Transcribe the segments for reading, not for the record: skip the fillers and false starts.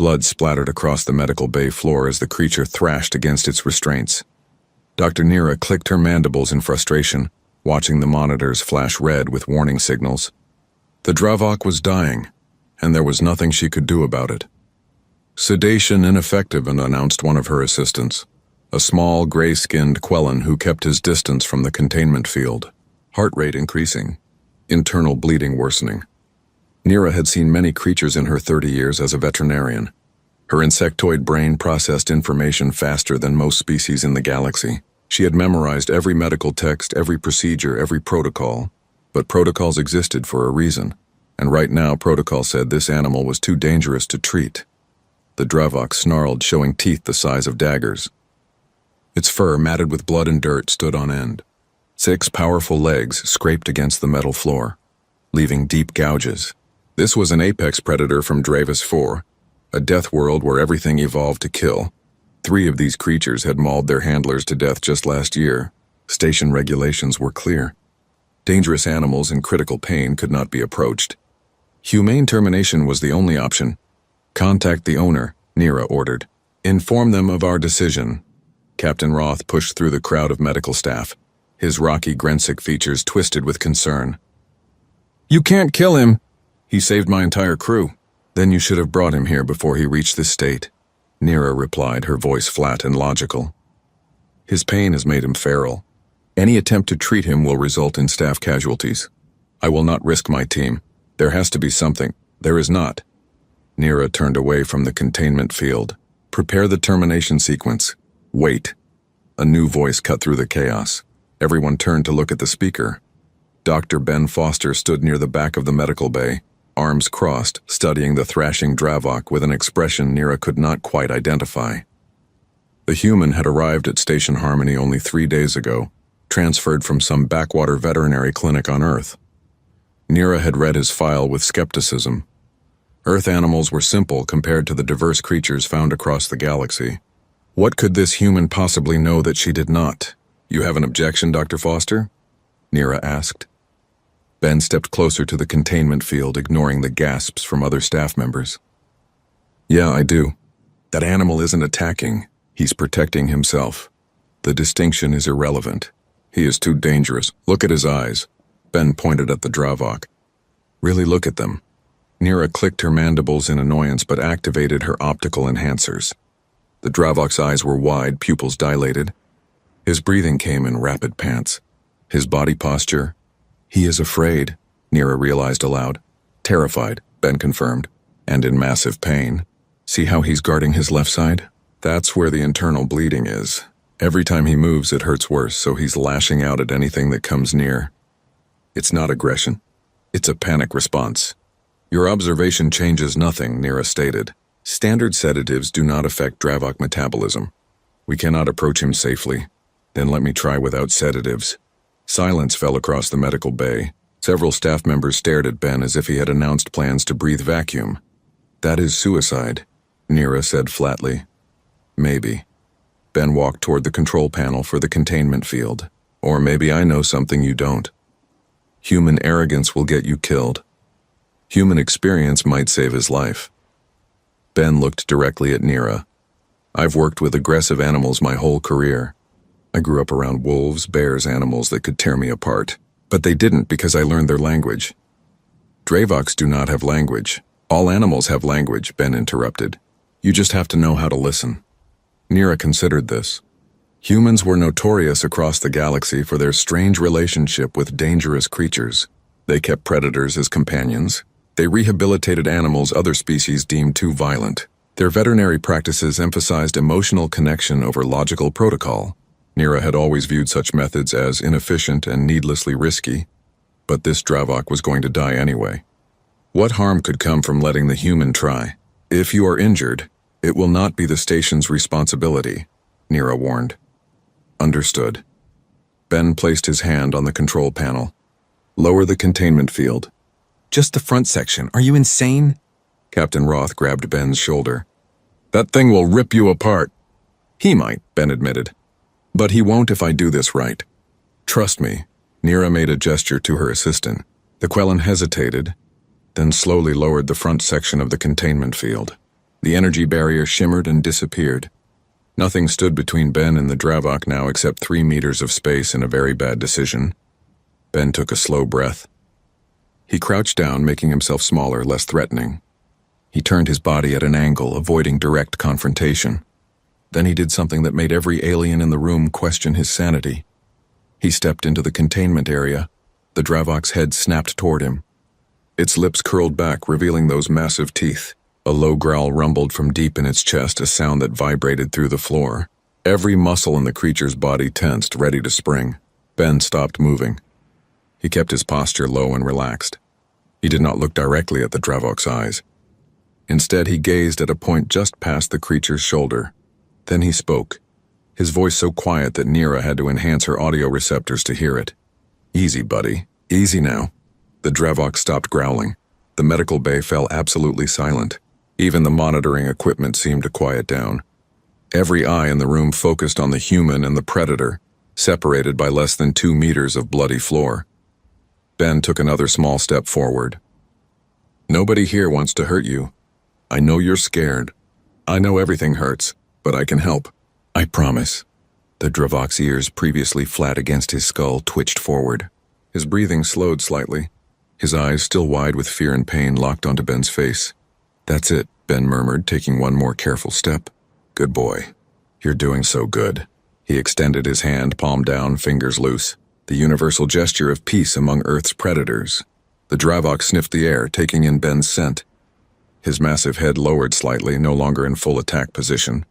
Blood splattered across the medical bay floor as the creature thrashed against its restraints. Dr. Nira clicked her mandibles in frustration, watching the monitors flash red with warning signals. The Dravok was dying, and there was nothing she could do about it. Sedation ineffective, announced one of her assistants, a small, gray-skinned Quellan who kept his distance from the containment field, heart rate increasing, internal bleeding worsening. Nira had seen many creatures in her 30 years as a veterinarian. Her insectoid brain processed information faster than most species in the galaxy. She had memorized every medical text, every procedure, every protocol. But protocols existed for a reason, and right now protocol said this animal was too dangerous to treat. The Dravok snarled, showing teeth the size of daggers. Its fur, matted with blood and dirt, stood on end. 6 powerful legs scraped against the metal floor, leaving deep gouges. This was an apex predator from Dravis 4, a death world where everything evolved to kill. 3 of these creatures had mauled their handlers to death just last year. Station regulations were clear. Dangerous animals in critical pain could not be approached. Humane termination was the only option. Contact the owner, Nira ordered. Inform them of our decision. Captain Roth pushed through the crowd of medical staff, his rocky Grensic features twisted with concern. You can't kill him. He saved my entire crew. Then you should have brought him here before he reached this state, Nira replied, her voice flat and logical. His pain has made him feral. Any attempt to treat him will result in staff casualties. I will not risk my team. There has to be something. There is not. Nira turned away from the containment field. Prepare the termination sequence. Wait. A new voice cut through the chaos. Everyone turned to look at the speaker. Dr. Ben Foster stood near the back of the medical bay, arms crossed, studying the thrashing Dravok with an expression Nira could not quite identify. The human had arrived at Station Harmony only 3 days ago, transferred from some backwater veterinary clinic on Earth. Nira had read his file with skepticism. Earth animals were simple compared to the diverse creatures found across the galaxy. What could this human possibly know that she did not? You have an objection, Dr. Foster? Nira asked. Ben stepped closer to the containment field, ignoring the gasps from other staff members. Yeah, I do. That animal isn't attacking. He's protecting himself. The distinction is irrelevant. He is too dangerous. Look at his eyes. Ben pointed at the Dravok. Really look at them. Nira clicked her mandibles in annoyance but activated her optical enhancers. The Dravok's eyes were wide, pupils dilated. His breathing came in rapid pants. His body posture. He is afraid, Nira realized aloud. Terrified, Ben confirmed, and in massive pain. See how he's guarding his left side? That's where the internal bleeding is. Every time he moves, it hurts worse, so he's lashing out at anything that comes near. It's not aggression. It's a panic response. Your observation changes nothing, Nira stated. Standard sedatives do not affect Dravok metabolism. We cannot approach him safely. Then let me try without sedatives. Silence fell across the medical bay. Several staff members stared at Ben as if he had announced plans to breathe vacuum. That is suicide, Nira said flatly. Maybe. Ben walked toward the control panel for the containment field. Or maybe I know something you don't. Human arrogance will get you killed. Human experience might save his life. Ben looked directly at Nira. I've worked with aggressive animals my whole career. I grew up around wolves, bears, animals that could tear me apart. But they didn't because I learned their language. Dravoks do not have language. All animals have language, Ben interrupted. You just have to know how to listen. Nira considered this. Humans were notorious across the galaxy for their strange relationship with dangerous creatures. They kept predators as companions. They rehabilitated animals other species deemed too violent. Their veterinary practices emphasized emotional connection over logical protocol. Nira had always viewed such methods as inefficient and needlessly risky, but this Dravok was going to die anyway. What harm could come from letting the human try? If you are injured, it will not be the station's responsibility, Nira warned. Understood. Ben placed his hand on the control panel. Lower the containment field. Just the front section. Are you insane? Captain Roth grabbed Ben's shoulder. That thing will rip you apart. He might, Ben admitted. But he won't if I do this right. Trust me. Nira made a gesture to her assistant. The Quellan hesitated, then slowly lowered the front section of the containment field. The energy barrier shimmered and disappeared. Nothing stood between Ben and the Dravok now except 3 meters of space and a very bad decision. Ben took a slow breath. He crouched down, making himself smaller, less threatening. He turned his body at an angle, avoiding direct confrontation. Then he did something that made every alien in the room question his sanity. He stepped into the containment area. The Dravok's head snapped toward him. Its lips curled back, revealing those massive teeth. A low growl rumbled from deep in its chest, a sound that vibrated through the floor. Every muscle in the creature's body tensed, ready to spring. Ben stopped moving. He kept his posture low and relaxed. He did not look directly at the Dravok's eyes. Instead, he gazed at a point just past the creature's shoulder. Then he spoke, his voice so quiet that Nira had to enhance her audio receptors to hear it. "Easy, buddy. Easy now." The Dravok stopped growling. The medical bay fell absolutely silent. Even the monitoring equipment seemed to quiet down. Every eye in the room focused on the human and the predator, separated by less than 2 meters of bloody floor. Ben took another small step forward. "Nobody here wants to hurt you. I know you're scared. I know everything hurts, but I can help. I promise." The Dravok's ears, previously flat against his skull, twitched forward. His breathing slowed slightly. His eyes, still wide with fear and pain, locked onto Ben's face. "That's it," Ben murmured, taking one more careful step. "Good boy. You're doing so good." He extended his hand, palm down, fingers loose. The universal gesture of peace among Earth's predators. The Dravok sniffed the air, taking in Ben's scent. His massive head lowered slightly, no longer in full attack position.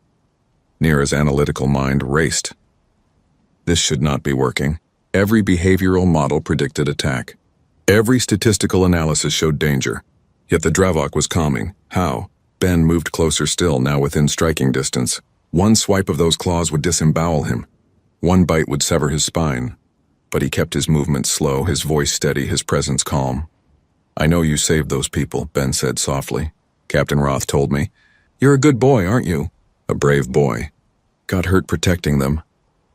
Nira's analytical mind raced. This should not be working. Every behavioral model predicted attack. Every statistical analysis showed danger. Yet the Dravok was calming. How? Ben moved closer still, now within striking distance. One swipe of those claws would disembowel him. One bite would sever his spine. But he kept his movements slow, his voice steady, his presence calm. "I know you saved those people," Ben said softly. "Captain Roth told me. You're a good boy, aren't you? A brave boy. Got hurt protecting them."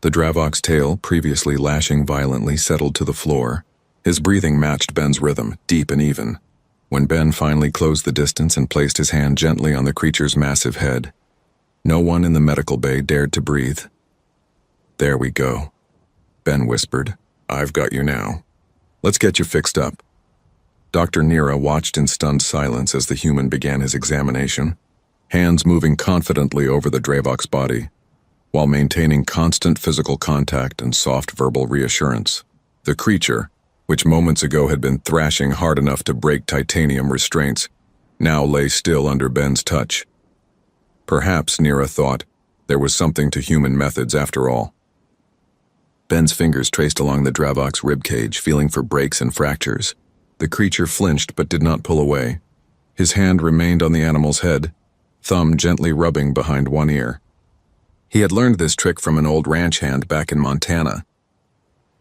The Dravok's tail, previously lashing violently, settled to the floor. His breathing matched Ben's rhythm, deep and even. When Ben finally closed the distance and placed his hand gently on the creature's massive head, no one in the medical bay dared to breathe. "There we go," Ben whispered. "I've got you now. Let's get you fixed up." Dr. Nira watched in stunned silence as the human began his examination, hands moving confidently over the Dravok's body, while maintaining constant physical contact and soft verbal reassurance. The creature, which moments ago had been thrashing hard enough to break titanium restraints, now lay still under Ben's touch. Perhaps, Nira thought, there was something to human methods after all. Ben's fingers traced along the Dravok's ribcage, feeling for breaks and fractures. The creature flinched but did not pull away. His hand remained on the animal's head, thumb gently rubbing behind one ear. He had learned this trick from an old ranch hand back in Montana.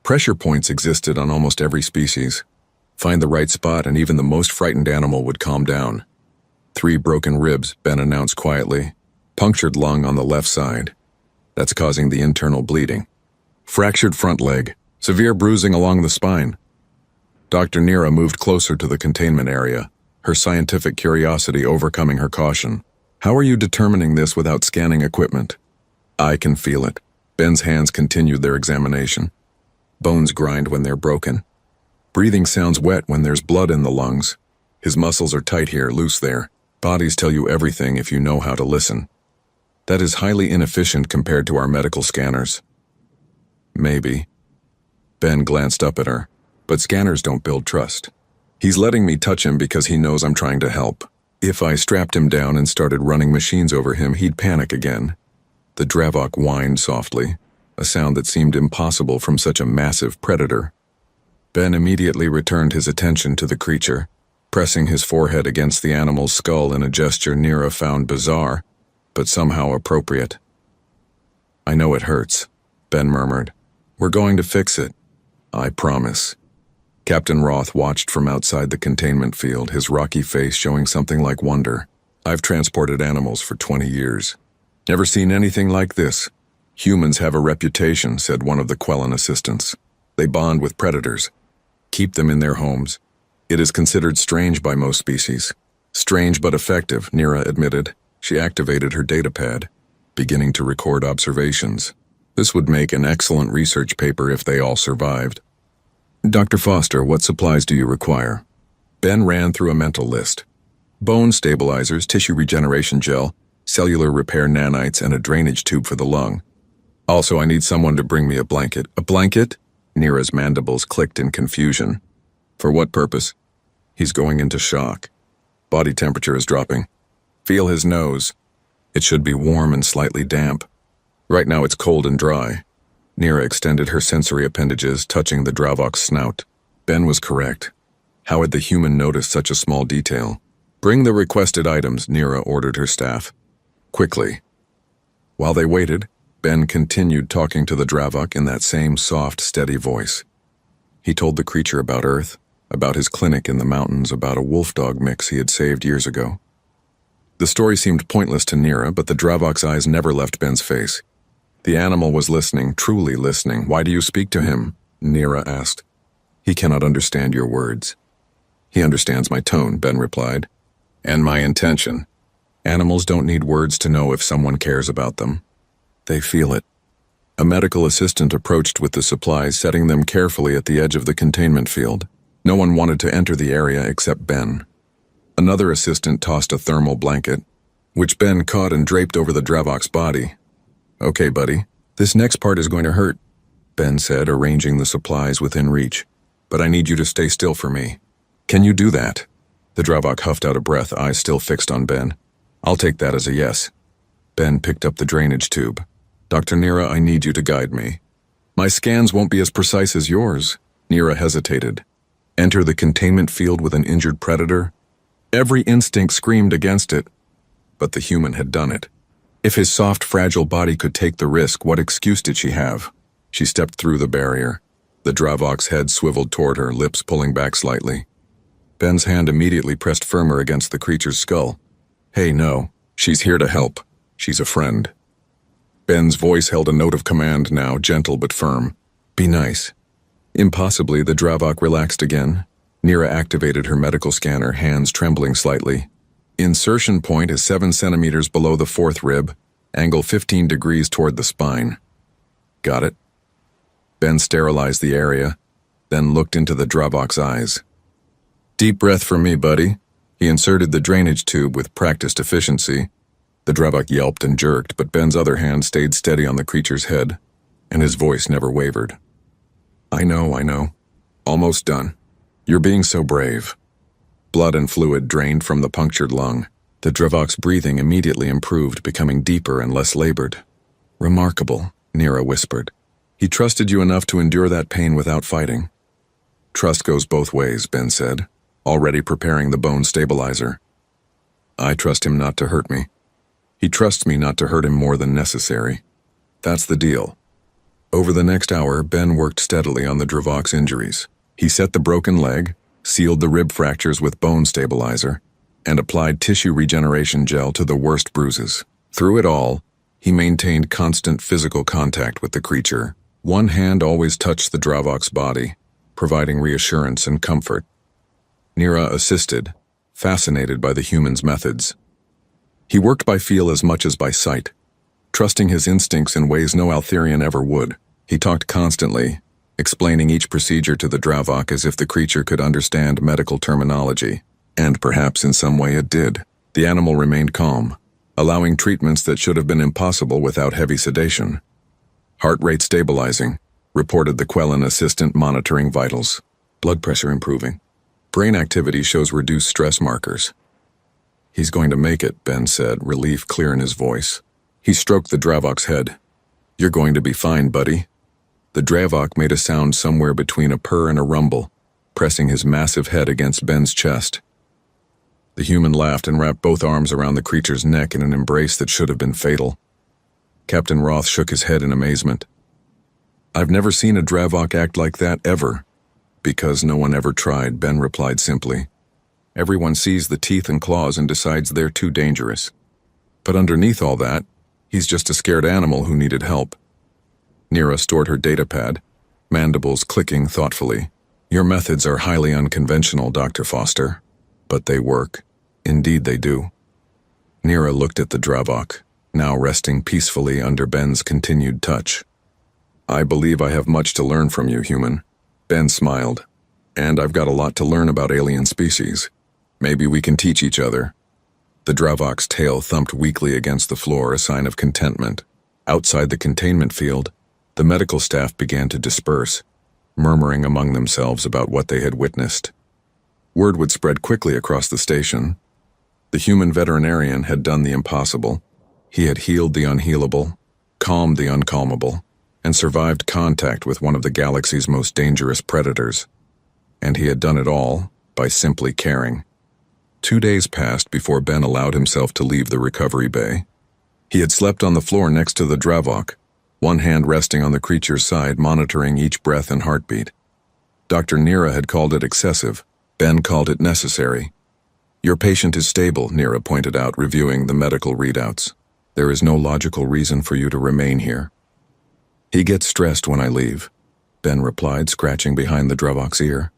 Pressure points existed on almost every species. Find the right spot and even the most frightened animal would calm down. 3 broken ribs, Ben announced quietly. Punctured lung on the left side. That's causing the internal bleeding. Fractured front leg. Severe bruising along the spine. Dr. Nira moved closer to the containment area, her scientific curiosity overcoming her caution. "How are you determining this without scanning equipment?" "I can feel it." Ben's hands continued their examination. Bones grind when they're broken. Breathing sounds wet when there's blood in the lungs. His muscles are tight here, loose there. Bodies tell you everything if you know how to listen. That is highly inefficient compared to our medical scanners. Maybe. Ben glanced up at her. But scanners don't build trust. He's letting me touch him because he knows I'm trying to help. If I strapped him down and started running machines over him, he'd panic again. The Dravok whined softly, a sound that seemed impossible from such a massive predator. Ben immediately returned his attention to the creature, pressing his forehead against the animal's skull in a gesture Nira found bizarre, but somehow appropriate. "I know it hurts," Ben murmured. "We're going to fix it. I promise." Captain Roth watched from outside the containment field, his rocky face showing something like wonder. "I've transported animals for 20 years. Never seen anything like this. Humans have a reputation," said one of the Quellan assistants. "They bond with predators. Keep them in their homes. It is considered strange by most species." "Strange but effective," Nira admitted. She activated her datapad, beginning to record observations. This would make an excellent research paper if they all survived. Dr. Foster, what supplies do you require? Ben ran through a mental list. Bone stabilizers, tissue regeneration gel, cellular repair nanites, and a drainage tube for the lung. Also, I need someone to bring me a blanket. A blanket? Nira's mandibles clicked in confusion. For what purpose? He's going into shock. Body temperature is dropping. Feel his nose. It should be warm and slightly damp. Right now it's cold and dry. Nira extended her sensory appendages, touching the Dravok's snout. Ben was correct. How had the human noticed such a small detail? Bring the requested items, Nira ordered her staff. Quickly. While they waited, Ben continued talking to the Dravok in that same soft, steady voice. He told the creature about Earth, about his clinic in the mountains, about a wolf-dog mix he had saved years ago. The story seemed pointless to Nira, but the Dravok's eyes never left Ben's face. The animal was listening, truly listening. Why do you speak to him? Nira asked. He cannot understand your words. He understands my tone, Ben replied. And my intention. Animals don't need words to know if someone cares about them. They feel it. A medical assistant approached with the supplies, setting them carefully at the edge of the containment field. No one wanted to enter the area except Ben. Another assistant tossed a thermal blanket, which Ben caught and draped over the Dravok's body. Okay, buddy, this next part is going to hurt, Ben said, arranging the supplies within reach. But I need you to stay still for me. Can you do that? The Dravok huffed out a breath, eyes still fixed on Ben. I'll take that as a yes. Ben picked up the drainage tube. Dr. Nira, I need you to guide me. My scans won't be as precise as yours. Nira hesitated. Enter the containment field with an injured predator? Every instinct screamed against it. But the human had done it. If his soft, fragile body could take the risk, what excuse did she have? She stepped through the barrier. The Dravok's head swiveled toward her, lips pulling back slightly. Ben's hand immediately pressed firmer against the creature's skull. Hey, no. She's here to help. She's a friend. Ben's voice held a note of command now, gentle but firm. Be nice. Impossibly, the Dravok relaxed again. Nira activated her medical scanner, hands trembling slightly. Insertion point is 7 centimeters below the 4th rib, angle 15 degrees toward the spine. Got it? Ben sterilized the area, then looked into the Dravok's eyes. Deep breath for me, buddy. He inserted the drainage tube with practiced efficiency. The Dravok yelped and jerked, but Ben's other hand stayed steady on the creature's head, and his voice never wavered. I know. Almost done. You're being so brave. Blood and fluid drained from the punctured lung. The Dravok's breathing immediately improved, becoming deeper and less labored. Remarkable, Nira whispered. He trusted you enough to endure that pain without fighting. Trust goes both ways, Ben said, already preparing the bone stabilizer. I trust him not to hurt me. He trusts me not to hurt him more than necessary. That's the deal. Over the next hour, Ben worked steadily on the Dravok's injuries. He set the broken leg, sealed the rib fractures with bone stabilizer, and applied tissue regeneration gel to the worst bruises. Through it all, he maintained constant physical contact with the creature. One hand always touched the Dravok's body, providing reassurance and comfort. Nira assisted, fascinated by the human's methods. He worked by feel as much as by sight, trusting his instincts in ways no Altherian ever would. He talked constantly, explaining each procedure to the Dravok as if the creature could understand medical terminology, and perhaps in some way it did. The animal remained calm, allowing treatments that should have been impossible without heavy sedation. Heart rate stabilizing, reported the Quellen assistant monitoring vitals. Blood pressure improving. Brain activity shows reduced stress markers. He's going to make it, Ben said, relief clear in his voice. He stroked the Dravok's head. You're going to be fine, buddy. The Dravok made a sound somewhere between a purr and a rumble, pressing his massive head against Ben's chest. The human laughed and wrapped both arms around the creature's neck in an embrace that should have been fatal. Captain Roth shook his head in amazement. I've never seen a Dravok act like that, ever. Because no one ever tried, Ben replied simply. Everyone sees the teeth and claws and decides they're too dangerous. But underneath all that, he's just a scared animal who needed help. Nira stored her datapad, mandibles clicking thoughtfully. Your methods are highly unconventional, Dr. Foster. But they work. Indeed they do. Nira looked at the Dravok, now resting peacefully under Ben's continued touch. I believe I have much to learn from you, human. Ben smiled. And I've got a lot to learn about alien species. Maybe we can teach each other. The Dravok's tail thumped weakly against the floor, a sign of contentment. Outside the containment field, the medical staff began to disperse, murmuring among themselves about what they had witnessed. Word would spread quickly across the station. The human veterinarian had done the impossible. He had healed the unhealable, calmed the uncalmable, and survived contact with one of the galaxy's most dangerous predators. And he had done it all by simply caring. 2 days passed before Ben allowed himself to leave the recovery bay. He had slept on the floor next to the Dravok, one hand resting on the creature's side, monitoring each breath and heartbeat. Dr. Nira had called it excessive. Ben called it necessary. Your patient is stable, Nira pointed out, reviewing the medical readouts. There is no logical reason for you to remain here. He gets stressed when I leave, Ben replied, scratching behind the Dravok's ear.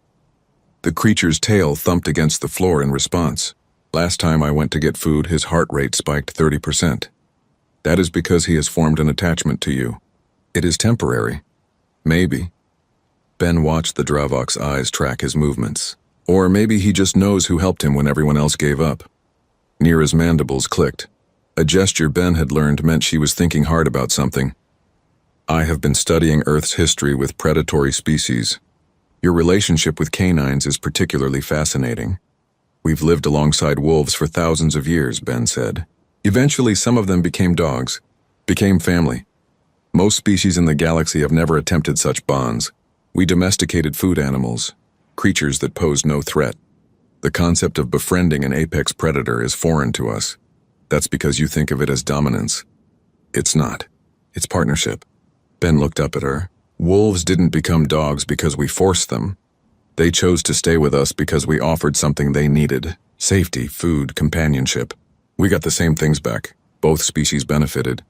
The creature's tail thumped against the floor in response. Last time I went to get food, his heart rate spiked 30%. That is because he has formed an attachment to you. It is temporary. Maybe. Ben watched the Dravok's eyes track his movements. Or maybe he just knows who helped him when everyone else gave up. Nira's mandibles clicked. A gesture Ben had learned meant she was thinking hard about something. I have been studying Earth's history with predatory species. Your relationship with canines is particularly fascinating. We've lived alongside wolves for thousands of years, Ben said. Eventually, some of them became dogs, became family. Most species in the galaxy have never attempted such bonds. We domesticated food animals, creatures that posed no threat. The concept of befriending an apex predator is foreign to us. That's because you think of it as dominance. It's not. It's partnership. Ben looked up at her. Wolves didn't become dogs because we forced them. They chose to stay with us because we offered something they needed. Safety, food, companionship. We got the same things back. Both species benefited.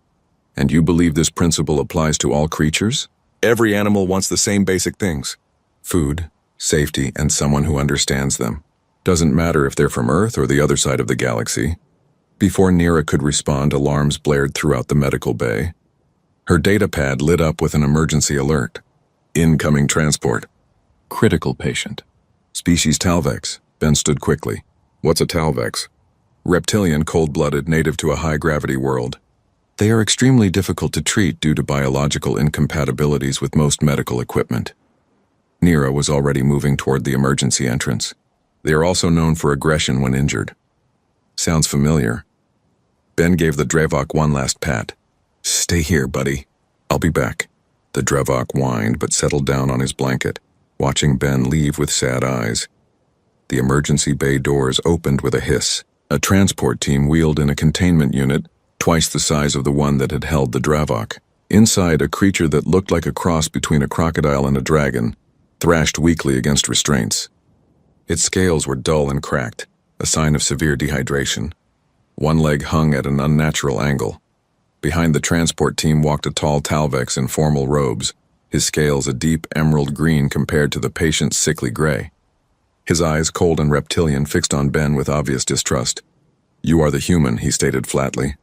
And you believe this principle applies to all creatures? Every animal wants the same basic things. Food, safety, and someone who understands them. Doesn't matter if they're from Earth or the other side of the galaxy. Before Nira could respond, alarms blared throughout the medical bay. Her data pad lit up with an emergency alert. Incoming transport. Critical patient. Species Talvex. Ben stood quickly. What's a Talvex? Reptilian, cold-blooded, native to a high-gravity world. They are extremely difficult to treat due to biological incompatibilities with most medical equipment. Nira was already moving toward the emergency entrance. They are also known for aggression when injured. Sounds familiar. Ben gave the Dravok one last pat. Stay here, buddy. I'll be back. The Dravok whined but settled down on his blanket, watching Ben leave with sad eyes. The emergency bay doors opened with a hiss. A transport team wheeled in a containment unit, twice the size of the one that had held the Dravok. Inside, a creature that looked like a cross between a crocodile and a dragon thrashed weakly against restraints. Its scales were dull and cracked, a sign of severe dehydration. One leg hung at an unnatural angle. Behind the transport team walked a tall Talvex in formal robes, his scales a deep emerald green compared to the patient's sickly gray. His eyes, cold and reptilian, fixed on Ben with obvious distrust. You are the human, he stated flatly.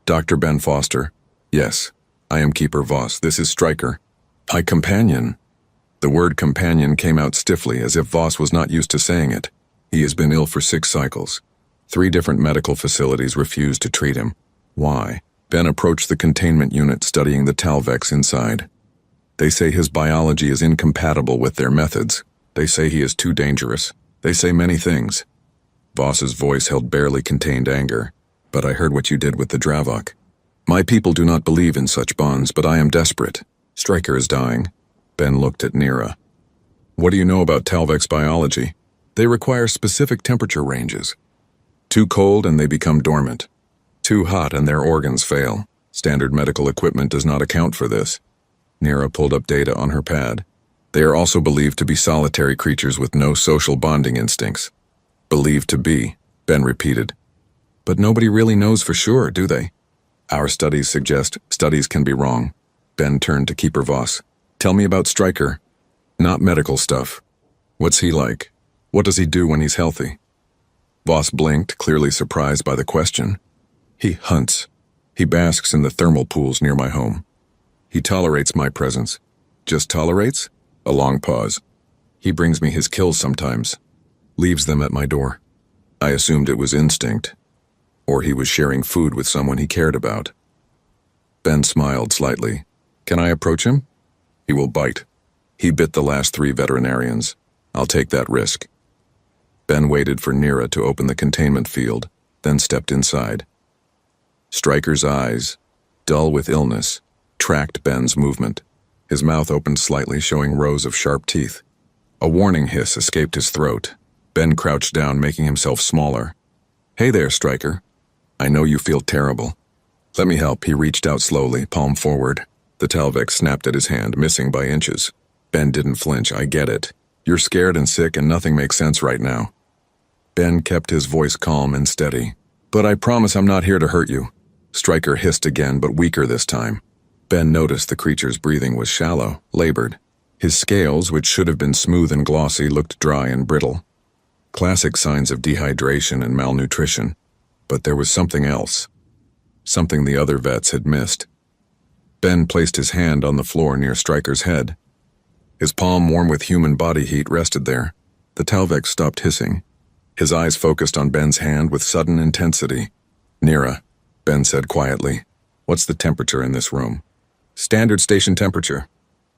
Dr. Ben Foster. Yes, I am Keeper Voss. This is Stryker. My companion. The word companion came out stiffly, as if Voss was not used to saying it. He has been ill for 6 cycles. 3 different medical facilities refused to treat him. Why? Ben approached the containment unit, studying the Talvex inside. They say his biology is incompatible with their methods. They say he is too dangerous. They say many things. Voss's voice held barely contained anger. But I heard what you did with the Dravok. My people do not believe in such bonds, but I am desperate. Stryker is dying. Ben looked at Nira. What do you know about Talvex biology? They require specific temperature ranges. Too cold and they become dormant. Too hot and their organs fail. Standard medical equipment does not account for this. Nira pulled up data on her pad. They are also believed to be solitary creatures with no social bonding instincts. Believed to be, Ben repeated. But nobody really knows for sure, do they? Our studies suggest studies can be wrong. Ben turned to Keeper Voss. Tell me about Stryker. Not medical stuff. What's he like? What does he do when he's healthy? Voss blinked, clearly surprised by the question. He hunts. He basks in the thermal pools near my home. He tolerates my presence. Just tolerates? A long pause. He brings me his kills sometimes. Leaves them at my door. I assumed it was instinct. Or he was sharing food with someone he cared about. Ben smiled slightly. Can I approach him? He will bite. He bit the last 3 veterinarians. I'll take that risk. Ben waited for Nira to open the containment field, then stepped inside. Stryker's eyes, dull with illness, tracked Ben's movement. His mouth opened slightly, showing rows of sharp teeth. A warning hiss escaped his throat. Ben crouched down, making himself smaller. Hey there, Stryker. I know you feel terrible. Let me help. He reached out slowly, palm forward. The Talvex snapped at his hand, missing by inches. Ben didn't flinch. I get it. You're scared and sick and nothing makes sense right now. Ben kept his voice calm and steady. But I promise I'm not here to hurt you. Stryker hissed again, but weaker this time. Ben noticed the creature's breathing was shallow, labored. His scales, which should have been smooth and glossy, looked dry and brittle. Classic signs of dehydration and malnutrition. But there was something else. Something the other vets had missed. Ben placed his hand on the floor near Stryker's head. His palm, warm with human body heat, rested there. The Talvex stopped hissing. His eyes focused on Ben's hand with sudden intensity. Nira, Ben said quietly. What's the temperature in this room? Standard station temperature.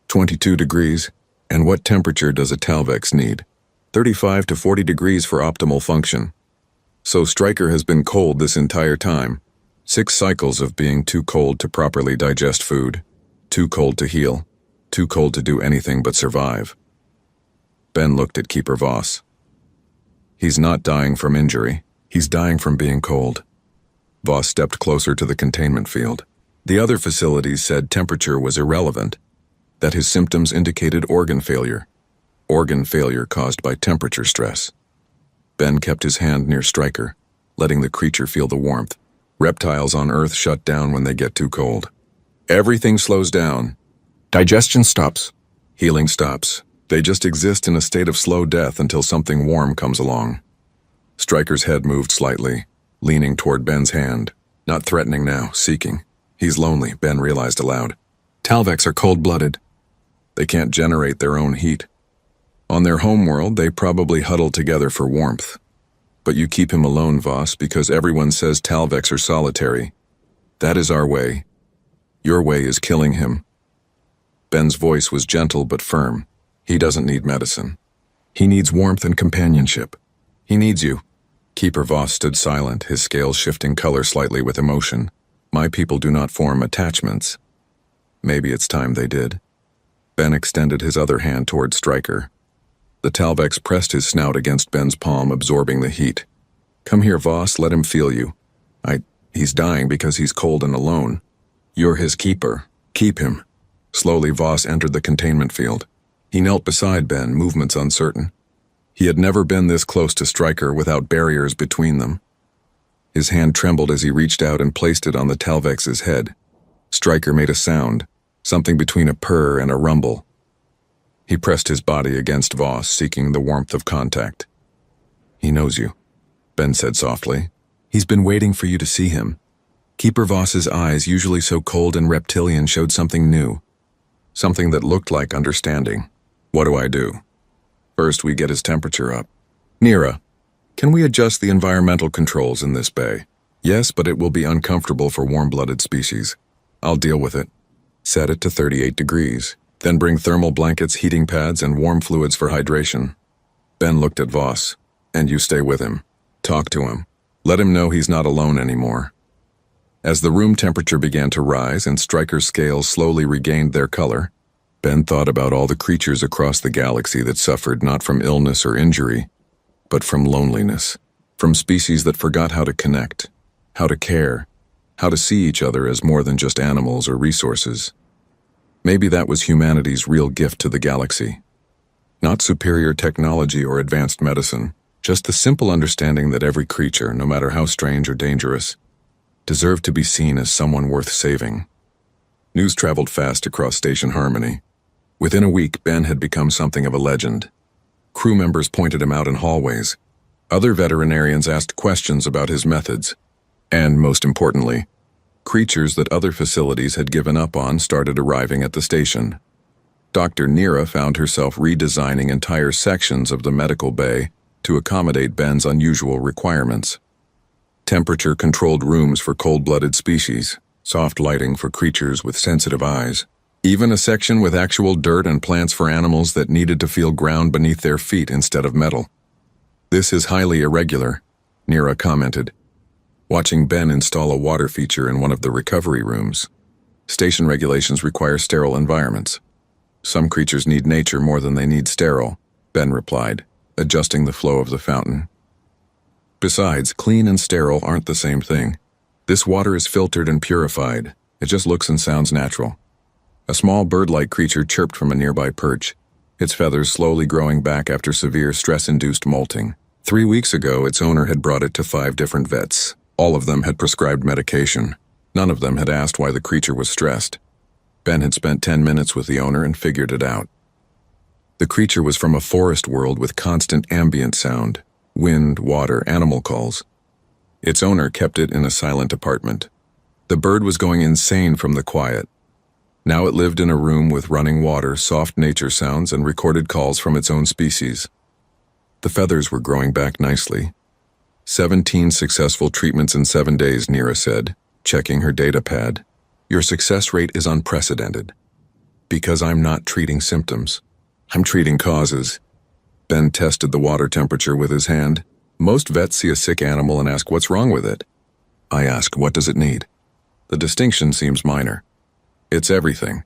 22 degrees. And what temperature does a Talvex need? 35 to 40 degrees for optimal function. So Stryker has been cold this entire time. 6 cycles of being too cold to properly digest food. Too cold to heal. Too cold to do anything but survive. Ben looked at Keeper Voss. He's not dying from injury. He's dying from being cold. Voss stepped closer to the containment field. The other facilities said temperature was irrelevant, that his symptoms indicated organ failure. Organ failure caused by temperature stress. Ben kept his hand near Stryker, letting the creature feel the warmth. Reptiles on Earth shut down when they get too cold. Everything slows down. Digestion stops. Healing stops. They just exist in a state of slow death until something warm comes along. Stryker's head moved slightly, leaning toward Ben's hand. Not threatening now, seeking. He's lonely, Ben realized aloud. Talvex are cold-blooded. They can't generate their own heat. On their homeworld, they probably huddle together for warmth. But you keep him alone, Voss, because everyone says Talvex are solitary. That is our way. Your way is killing him. Ben's voice was gentle but firm. He doesn't need medicine. He needs warmth and companionship. He needs you. Keeper Voss stood silent, his scales shifting color slightly with emotion. My people do not form attachments. Maybe it's time they did. Ben extended his other hand toward Stryker. The Talvex pressed his snout against Ben's palm, absorbing the heat. Come here, Voss, let him feel you. He's dying because he's cold and alone. You're his keeper. Keep him. Slowly, Voss entered the containment field. He knelt beside Ben, movements uncertain. He had never been this close to Stryker without barriers between them. His hand trembled as he reached out and placed it on the Talvex's head. Stryker made a sound, something between a purr and a rumble. He pressed his body against Voss, seeking the warmth of contact. He knows you, Ben said softly. He's been waiting for you to see him. Keeper Voss's eyes, usually so cold and reptilian, showed something new. Something that looked like understanding. What do I do? First, we get his temperature up. Nira, can we adjust the environmental controls in this bay? Yes, but it will be uncomfortable for warm-blooded species. I'll deal with it. Set it to 38 degrees. Then bring thermal blankets, heating pads, and warm fluids for hydration. Ben looked at Voss. And you stay with him. Talk to him. Let him know he's not alone anymore. As the room temperature began to rise and Stryker's scales slowly regained their color, Ben thought about all the creatures across the galaxy that suffered not from illness or injury, but from loneliness, from species that forgot how to connect, how to care, how to see each other as more than just animals or resources. Maybe that was humanity's real gift to the galaxy. Not superior technology or advanced medicine, just the simple understanding that every creature, no matter how strange or dangerous, deserved to be seen as someone worth saving. News traveled fast across Station Harmony. Within a week, Ben had become something of a legend. Crew members pointed him out in hallways. Other veterinarians asked questions about his methods. And most importantly, creatures that other facilities had given up on started arriving at the station. Dr. Nira found herself redesigning entire sections of the medical bay to accommodate Ben's unusual requirements. Temperature-controlled rooms for cold-blooded species, soft lighting for creatures with sensitive eyes, even a section with actual dirt and plants for animals that needed to feel ground beneath their feet instead of metal. "This is highly irregular," Nira commented, watching Ben install a water feature in one of the recovery rooms. "Station regulations require sterile environments. Some creatures need nature more than they need sterile," Ben replied, adjusting the flow of the fountain. "Besides, clean and sterile aren't the same thing. This water is filtered and purified. It just looks and sounds natural." A small bird-like creature chirped from a nearby perch, its feathers slowly growing back after severe stress-induced molting. 3 weeks ago, its owner had brought it to 5 different vets. All of them had prescribed medication. None of them had asked why the creature was stressed. Ben had spent 10 minutes with the owner and figured it out. The creature was from a forest world with constant ambient sound, wind, water, animal calls. Its owner kept it in a silent apartment. The bird was going insane from the quiet. Now it lived in a room with running water, soft nature sounds, and recorded calls from its own species. The feathers were growing back nicely. 17 successful treatments in 7 days, Nira said, checking her data pad. "Your success rate is unprecedented." "Because I'm not treating symptoms. I'm treating causes." Ben tested the water temperature with his hand. "Most vets see a sick animal and ask what's wrong with it. I ask, what does it need? The distinction seems minor. It's everything."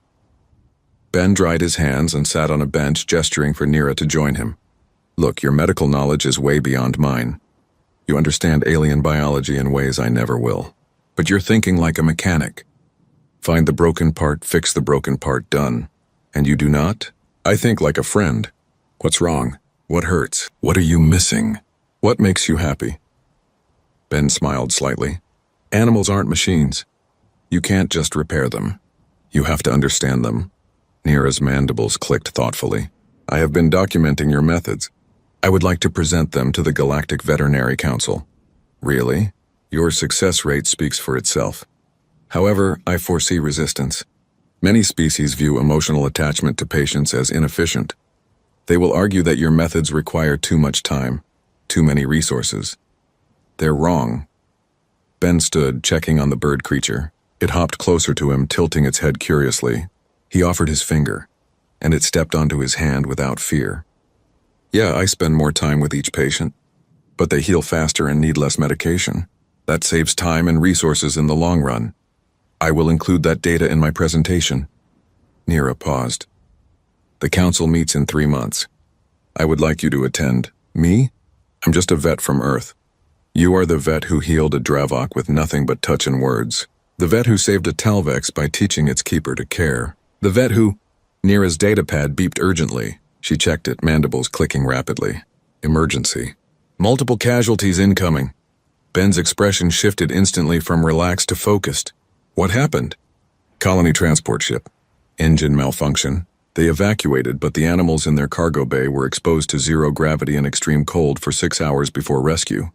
Ben dried his hands and sat on a bench, gesturing for Nira to join him. "Look, your medical knowledge is way beyond mine. You understand alien biology in ways I never will. But you're thinking like a mechanic. Find the broken part, fix the broken part, done. And you do not? I think like a friend. What's wrong? What hurts? What are you missing? What makes you happy?" Ben smiled slightly. "Animals aren't machines. You can't just repair them. You have to understand them." Nira's mandibles clicked thoughtfully. "I have been documenting your methods. I would like to present them to the Galactic Veterinary Council." "Really? Your success rate speaks for itself. However, I foresee resistance. Many species view emotional attachment to patients as inefficient. They will argue that your methods require too much time, too many resources. They're wrong." Ben stood, checking on the bird creature. It hopped closer to him, tilting its head curiously. He offered his finger, and it stepped onto his hand without fear. "Yeah, I spend more time with each patient, but they heal faster and need less medication. That saves time and resources in the long run. I will include that data in my presentation." Nira paused. "The council meets in 3 months. I would like you to attend." "Me? I'm just a vet from Earth. You are the vet who healed a Dravok with nothing but touch and words. The vet who saved a Talvex by teaching its keeper to care. The vet who—" Nira's datapad beeped urgently. She checked it, mandibles clicking rapidly. "Emergency. Multiple casualties incoming." Ben's expression shifted instantly from relaxed to focused. "What happened?" "Colony transport ship. Engine malfunction. They evacuated, but the animals in their cargo bay were exposed to zero gravity and extreme cold for 6 hours before rescue."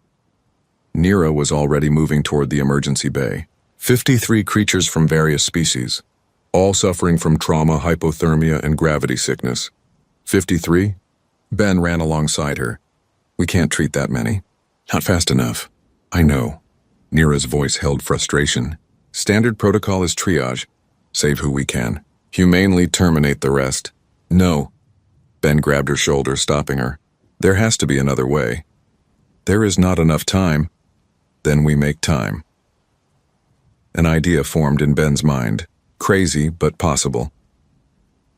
Nira was already moving toward the emergency bay. 53 creatures from various species, all suffering from trauma, hypothermia, and gravity sickness. 53? Ben ran alongside her. "We can't treat that many. Not fast enough." "I know." Nira's voice held frustration. "Standard protocol is triage. Save who we can. Humanely terminate the rest." "No." Ben grabbed her shoulder, stopping her. "There has to be another way." "There is not enough time." "Then we make time." An idea formed in Ben's mind. Crazy, but possible.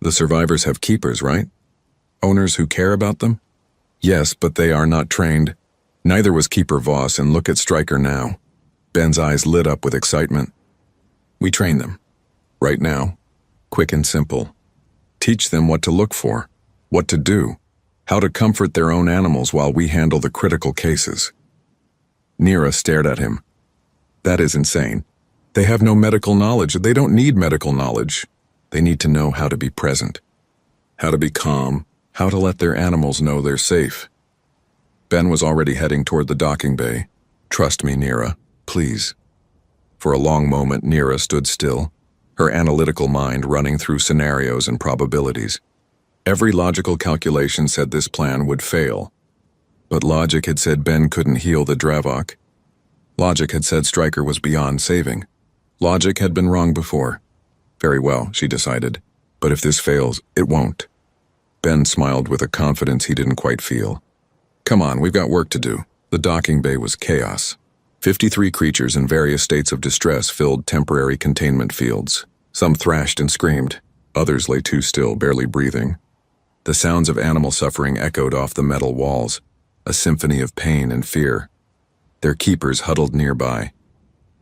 "The survivors have keepers, right? Owners who care about them?" "Yes, but they are not trained. Neither was Keeper Voss, and look at Stryker now." Ben's eyes lit up with excitement. "We train them. Right now. Quick and simple. Teach them what to look for, what to do, how to comfort their own animals while we handle the critical cases." Nira stared at him. "That is insane. They have no medical knowledge. They don't need medical knowledge. They need to know how to be present, how to be calm, how to let their animals know they're safe." Ben was already heading toward the docking bay. "Trust me, Nira. Please." For a long moment, Nira stood still, her analytical mind running through scenarios and probabilities. Every logical calculation said this plan would fail. But logic had said Ben couldn't heal the Dravok. Logic had said Stryker was beyond saving. Logic had been wrong before. Very well, she decided. But if this fails, it won't. Ben smiled with a confidence he didn't quite feel. Come on, we've got work to do. The docking bay was chaos. 53 creatures in various states of distress filled temporary containment fields. Some thrashed and screamed. Others lay too still, barely breathing. The sounds of animal suffering echoed off the metal walls, a symphony of pain and fear. Their keepers huddled nearby.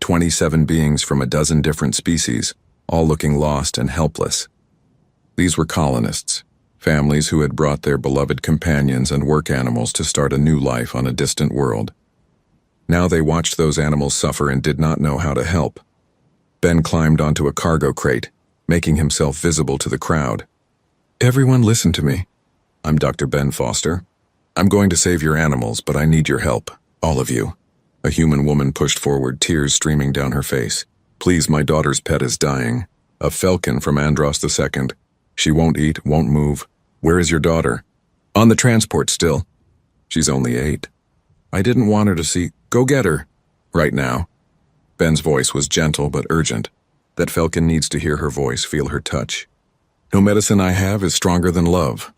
27 beings from a dozen different species, all looking lost and helpless. These were colonists, families who had brought their beloved companions and work animals to start a new life on a distant world. Now they watched those animals suffer and did not know how to help. Ben climbed onto a cargo crate, making himself visible to the crowd. Everyone listen to me. I'm Dr. Ben Foster. I'm going to save your animals, but I need your help, all of you. A human woman pushed forward, tears streaming down her face. Please, my daughter's pet is dying. A falcon from Andros II. She won't eat, won't move. Where is your daughter? On the transport still. She's only 8. I didn't want her to see. Go get her. Right now. Ben's voice was gentle but urgent. That falcon needs to hear her voice, feel her touch. No medicine I have is stronger than love.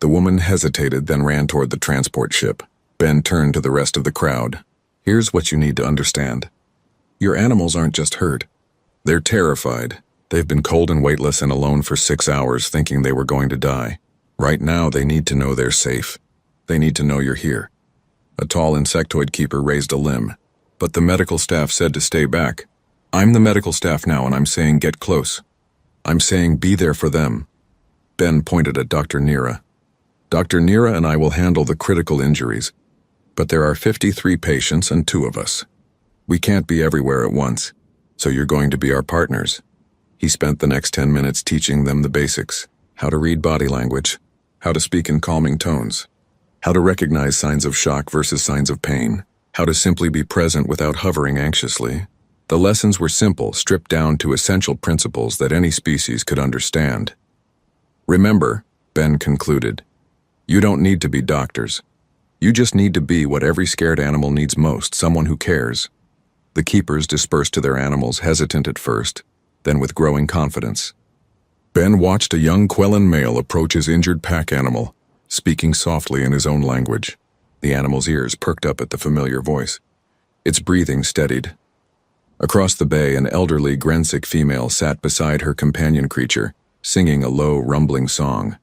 The woman hesitated, then ran toward the transport ship. Ben turned to the rest of the crowd. Here's what you need to understand. Your animals aren't just hurt. They're terrified. They've been cold and weightless and alone for 6 hours, thinking they were going to die. Right now, they need to know they're safe. They need to know you're here. A tall insectoid keeper raised a limb, but the medical staff said to stay back. I'm the medical staff now, and I'm saying get close. I'm saying be there for them. Ben pointed at Dr. Nira. Dr. Nira and I will handle the critical injuries, but there are 53 patients and 2 of us. We can't be everywhere at once, so you're going to be our partners. He spent the next 10 minutes teaching them the basics, how to read body language, how to speak in calming tones, how to recognize signs of shock versus signs of pain, how to simply be present without hovering anxiously. The lessons were simple, stripped down to essential principles that any species could understand. Remember, Ben concluded, you don't need to be doctors. You just need to be what every scared animal needs most, someone who cares. The keepers dispersed to their animals, hesitant at first, then with growing confidence. Ben watched a young Quellan male approach his injured pack animal, speaking softly in his own language. The animal's ears perked up at the familiar voice. Its breathing steadied. Across the bay, an elderly Grensic female sat beside her companion creature, singing a low, rumbling song.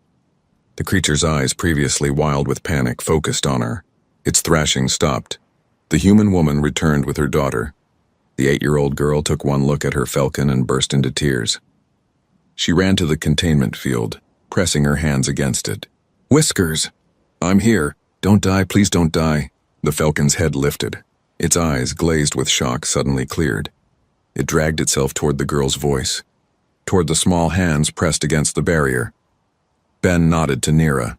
The creature's eyes, previously wild with panic, focused on her. Its thrashing stopped. The human woman returned with her daughter. The 8-year-old girl took one look at her falcon and burst into tears. She ran to the containment field, pressing her hands against it. Whiskers! I'm here. Don't die, please don't die. The falcon's head lifted. Its eyes, glazed with shock, suddenly cleared. It dragged itself toward the girl's voice, toward the small hands pressed against the barrier. Ben nodded to Nira.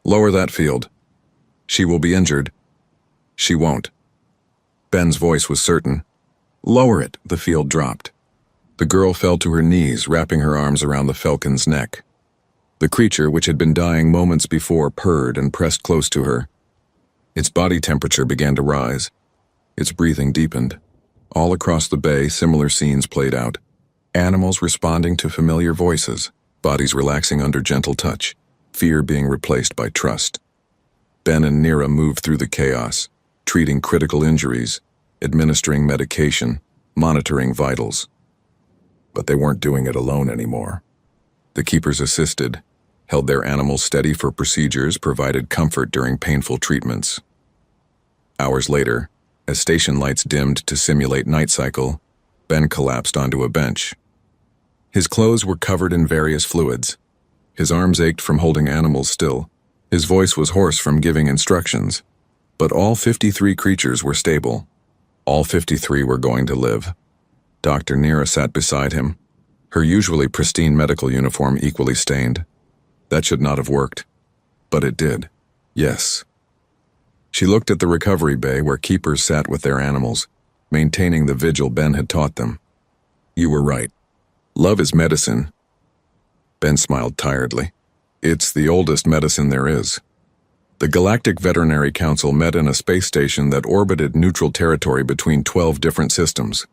Lower that field. She will be injured. She won't. Ben's voice was certain. Lower it, the field dropped. The girl fell to her knees, wrapping her arms around the falcon's neck. The creature, which had been dying moments before, purred and pressed close to her. Its body temperature began to rise. Its breathing deepened. All across the bay, similar scenes played out. Animals responding to familiar voices, bodies relaxing under gentle touch, fear being replaced by trust. Ben and Nira moved through the chaos, treating critical injuries, administering medication, monitoring vitals. But they weren't doing it alone anymore. The keepers assisted, held their animals steady for procedures, provided comfort during painful treatments. Hours later, as station lights dimmed to simulate night cycle, Ben collapsed onto a bench. His clothes were covered in various fluids. His arms ached from holding animals still. His voice was hoarse from giving instructions. But all 53 creatures were stable. All 53 were going to live. Dr. Nira sat beside him, her usually pristine medical uniform equally stained. That should not have worked. But it did. Yes. She looked at the recovery bay where keepers sat with their animals. maintaining the vigil Ben had taught them. You were right. Love is medicine. Ben smiled tiredly. It's the oldest medicine there is. The Galactic Veterinary Council met in a space station that orbited neutral territory between 12 different systems.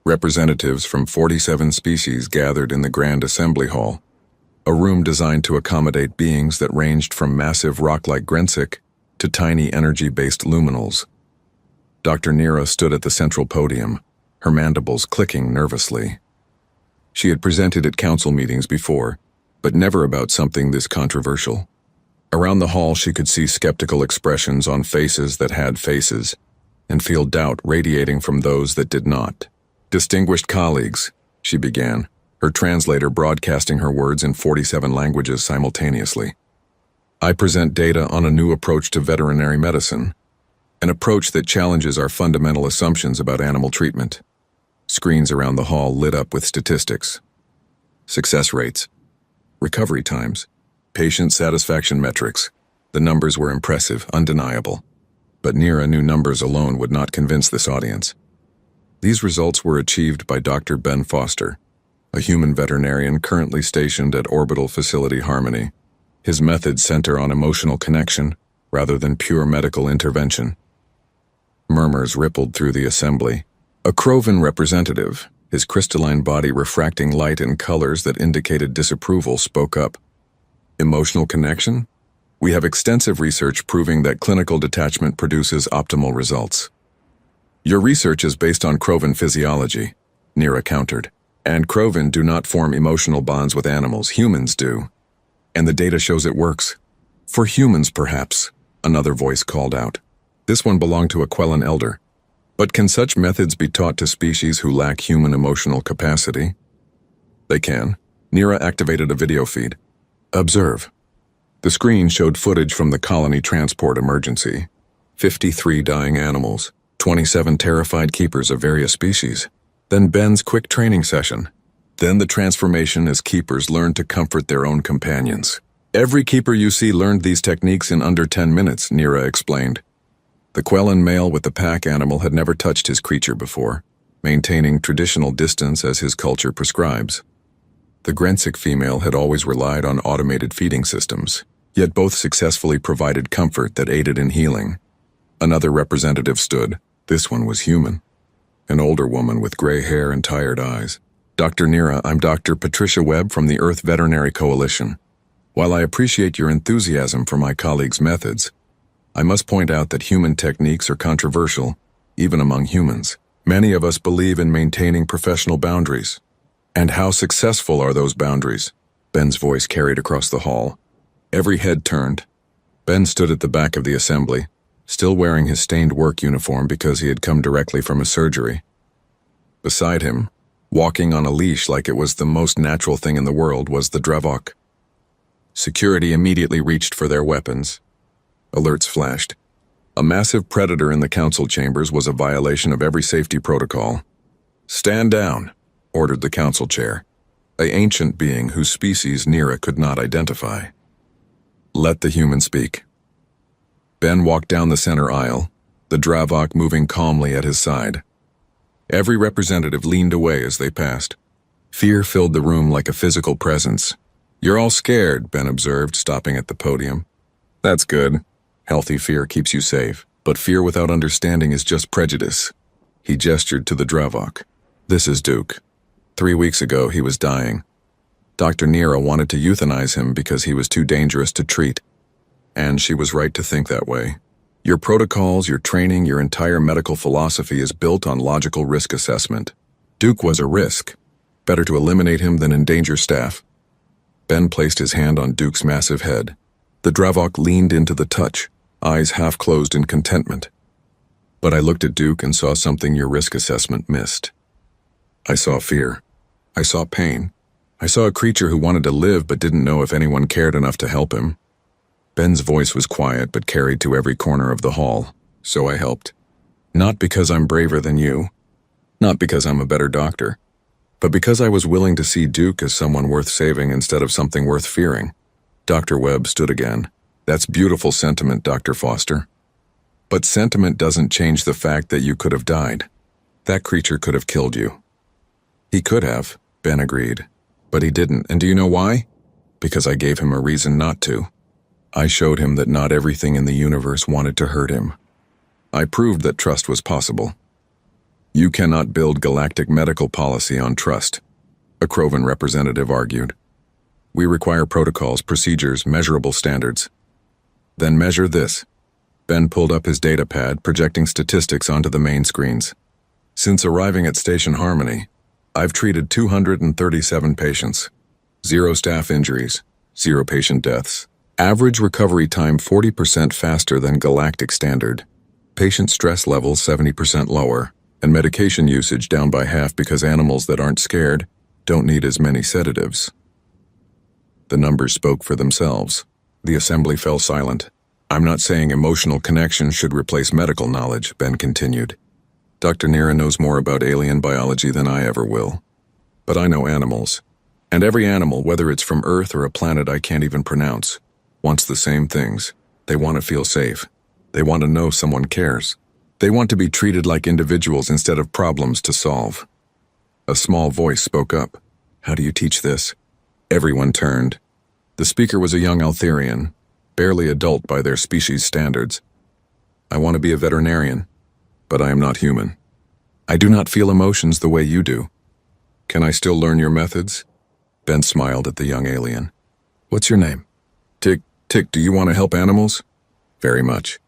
Representatives from 47 species gathered in the Grand Assembly Hall, a room designed to accommodate beings that ranged from massive rock-like Grensic to tiny energy-based luminals. Dr. Nira stood at the central podium, her mandibles clicking nervously. She had presented at council meetings before, but never about something this controversial. Around the hall she could see skeptical expressions on faces that had faces, and feel doubt radiating from those that did not. Distinguished colleagues, she began, her translator broadcasting her words in 47 languages simultaneously. I present data on a new approach to veterinary medicine, an approach that challenges our fundamental assumptions about animal treatment. Screens around the hall lit up with statistics. Success rates, recovery times, patient satisfaction metrics. The numbers were impressive, undeniable. But Nira knew numbers alone would not convince this audience. These results were achieved by Dr. Ben Foster, a human veterinarian currently stationed at Orbital Facility Harmony. His methods center on emotional connection rather than pure medical intervention. Murmurs rippled through the assembly. A Krovan representative, his crystalline body refracting light in colors that indicated disapproval, spoke up. Emotional connection? We have extensive research proving that clinical detachment produces optimal results. Your research is based on Krovan physiology, Nira countered. And Krovan do not form emotional bonds with animals, humans do. And the data shows it works. For humans, perhaps, another voice called out. This one belonged to a Quellan elder. But can such methods be taught to species who lack human emotional capacity? They can. Nira activated a video feed. Observe. The screen showed footage from the colony transport emergency. 53 dying animals, 27 terrified keepers of various species. Then Ben's quick training session. Then the transformation as keepers learned to comfort their own companions. Every keeper you see learned these techniques in under 10 minutes, Nira explained. The Quellan male with the pack animal had never touched his creature before, maintaining traditional distance as his culture prescribes. The Grensic female had always relied on automated feeding systems, yet both successfully provided comfort that aided in healing. Another representative stood. This one was human. An older woman with gray hair and tired eyes. Dr. Nira, I'm Dr. Patricia Webb from the Earth Veterinary Coalition. While I appreciate your enthusiasm for my colleagues' methods, I must point out that human techniques are controversial, even among humans. Many of us believe in maintaining professional boundaries. And how successful are those boundaries? Ben's voice carried across the hall. Every head turned. Ben stood at the back of the assembly, still wearing his stained work uniform because he had come directly from a surgery. Beside him, walking on a leash like it was the most natural thing in the world, was the Dravok. Security immediately reached for their weapons. Alerts flashed. A massive predator in the council chambers was a violation of every safety protocol. Stand down, ordered the council chair, an ancient being whose species Nira could not identify. Let the human speak. Ben walked down the center aisle, the Dravok moving calmly at his side. Every representative leaned away as they passed. Fear filled the room like a physical presence. You're all scared, Ben observed, stopping at the podium. That's good. Healthy fear keeps you safe, but fear without understanding is just prejudice. He gestured to the Dravok. This is Duke. 3 weeks ago, he was dying. Dr. Nira wanted to euthanize him because he was too dangerous to treat. And she was right to think that way. Your protocols, your training, your entire medical philosophy is built on logical risk assessment. Duke was a risk. Better to eliminate him than endanger staff. Ben placed his hand on Duke's massive head. The Dravok leaned into the touch, eyes half closed in contentment. But I looked at Duke and saw something your risk assessment missed. I saw fear. I saw pain. I saw a creature who wanted to live but didn't know if anyone cared enough to help him. Ben's voice was quiet but carried to every corner of the hall, so I helped. Not because I'm braver than you, not because I'm a better doctor, but because I was willing to see Duke as someone worth saving instead of something worth fearing. Dr. Webb stood again. That's beautiful sentiment, Dr. Foster. But sentiment doesn't change the fact that you could have died. That creature could have killed you. He could have, Ben agreed. But he didn't, and do you know why? Because I gave him a reason not to. I showed him that not everything in the universe wanted to hurt him. I proved that trust was possible. You cannot build galactic medical policy on trust, a Krovan representative argued. We require protocols, procedures, measurable standards. Then measure this. Ben pulled up his data pad, projecting statistics onto the main screens. Since arriving at Station Harmony, I've treated 237 patients. 0 staff injuries, 0 patient deaths. Average recovery time 40% faster than galactic standard. Patient stress levels 70% lower, and medication usage down by half because animals that aren't scared don't need as many sedatives. The numbers spoke for themselves. The assembly fell silent. I'm not saying emotional connection should replace medical knowledge, Ben continued. Dr. Nira knows more about alien biology than I ever will. But I know animals. And every animal, whether it's from Earth or a planet I can't even pronounce, wants the same things. They want to feel safe. They want to know someone cares. They want to be treated like individuals instead of problems to solve. A small voice spoke up. How do you teach this? Everyone turned. The speaker was a young Altherian, barely adult by their species standards. I want to be a veterinarian, but I am not human. I do not feel emotions the way you do. Can I still learn your methods? Ben smiled at the young alien. What's your name? Tick, do you want to help animals? Very much.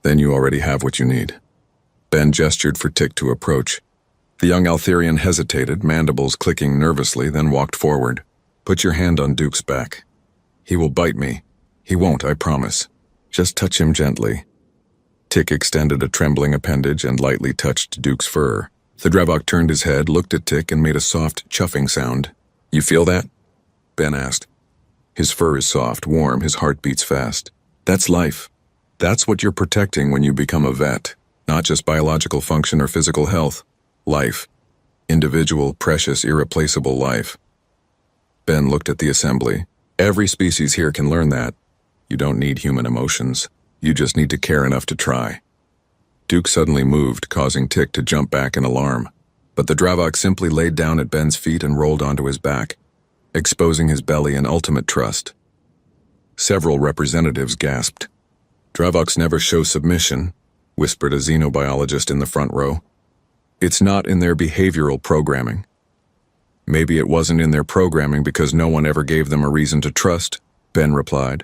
Then you already have what you need. Ben gestured for Tick to approach. The young Altherian hesitated, mandibles clicking nervously, then walked forward. Put your hand on Duke's back. He will bite me. He won't, I promise. Just touch him gently. Tick extended a trembling appendage and lightly touched Duke's fur. The Dravok turned his head, looked at Tick, and made a soft, chuffing sound. You feel that? Ben asked. His fur is soft, warm, his heart beats fast. That's life. That's what you're protecting when you become a vet. Not just biological function or physical health. Life. Individual, precious, irreplaceable life. Ben looked at the assembly. Every species here can learn that. You don't need human emotions. You just need to care enough to try. Duke suddenly moved, causing Tick to jump back in alarm. But the Dravok simply laid down at Ben's feet and rolled onto his back, exposing his belly in ultimate trust. Several representatives gasped. Dravoks never show submission, whispered a xenobiologist in the front row. It's not in their behavioral programming. Maybe it wasn't in their programming because no one ever gave them a reason to trust, Ben replied.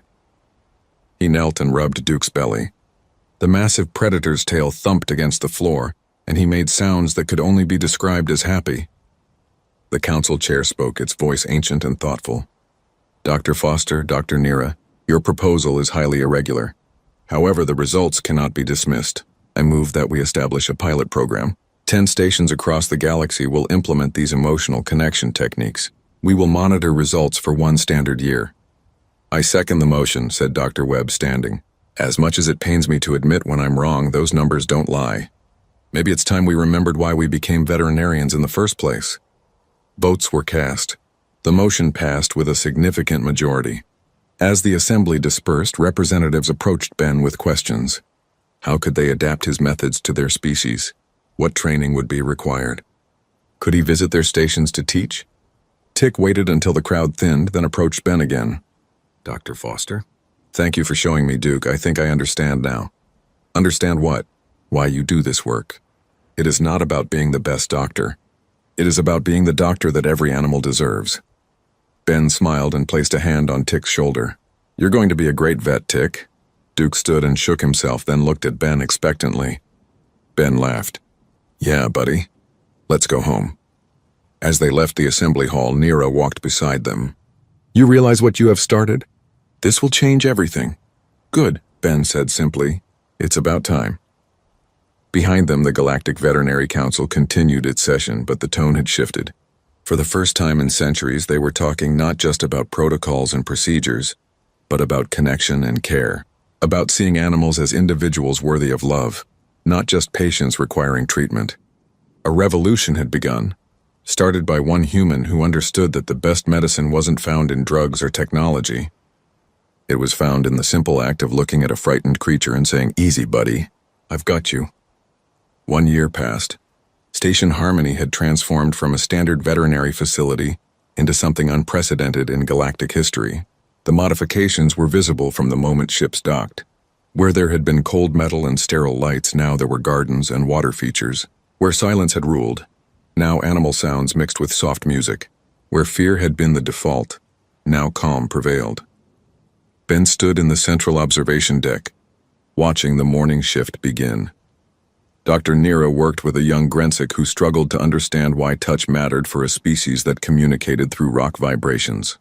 He knelt and rubbed Duke's belly. The massive predator's tail thumped against the floor, and he made sounds that could only be described as happy. The council chair spoke, its voice ancient and thoughtful. Dr. Foster, Dr. Nira, your proposal is highly irregular. However, the results cannot be dismissed. I move that we establish a pilot program. 10 stations across the galaxy will implement these emotional connection techniques. We will monitor results for 1 standard year. I second the motion, said Dr. Webb, standing. As much as it pains me to admit when I'm wrong, those numbers don't lie. Maybe it's time we remembered why we became veterinarians in the first place. Votes were cast. The motion passed with a significant majority. As the assembly dispersed, representatives approached Ben with questions. How could they adapt his methods to their species? What training would be required? Could he visit their stations to teach? Tick waited until the crowd thinned, then approached Ben again. Dr. Foster? Thank you for showing me, Duke. I think I understand now. Understand what? Why you do this work. It is not about being the best doctor. It is about being the doctor that every animal deserves. Ben smiled and placed a hand on Tick's shoulder. You're going to be a great vet, Tick. Duke stood and shook himself, then looked at Ben expectantly. Ben laughed. Yeah, buddy. Let's go home. As they left the assembly hall, Nira walked beside them. You realize what you have started? This will change everything. Good, Ben said simply. It's about time. Behind them, the Galactic Veterinary Council continued its session, but the tone had shifted. For the first time in centuries, they were talking not just about protocols and procedures, but about connection and care, about seeing animals as individuals worthy of love, not just patients requiring treatment. A revolution had begun, started by one human who understood that the best medicine wasn't found in drugs or technology. It was found in the simple act of looking at a frightened creature and saying, "Easy, buddy. I've got you." 1 year passed. Station Harmony had transformed from a standard veterinary facility into something unprecedented in galactic history. The modifications were visible from the moment ships docked. Where there had been cold metal and sterile lights, now there were gardens and water features. Where silence had ruled, now animal sounds mixed with soft music. Where fear had been the default, now calm prevailed. Ben stood in the central observation deck, watching the morning shift begin. Dr. Nira worked with a young Grensic who struggled to understand why touch mattered for a species that communicated through rock vibrations.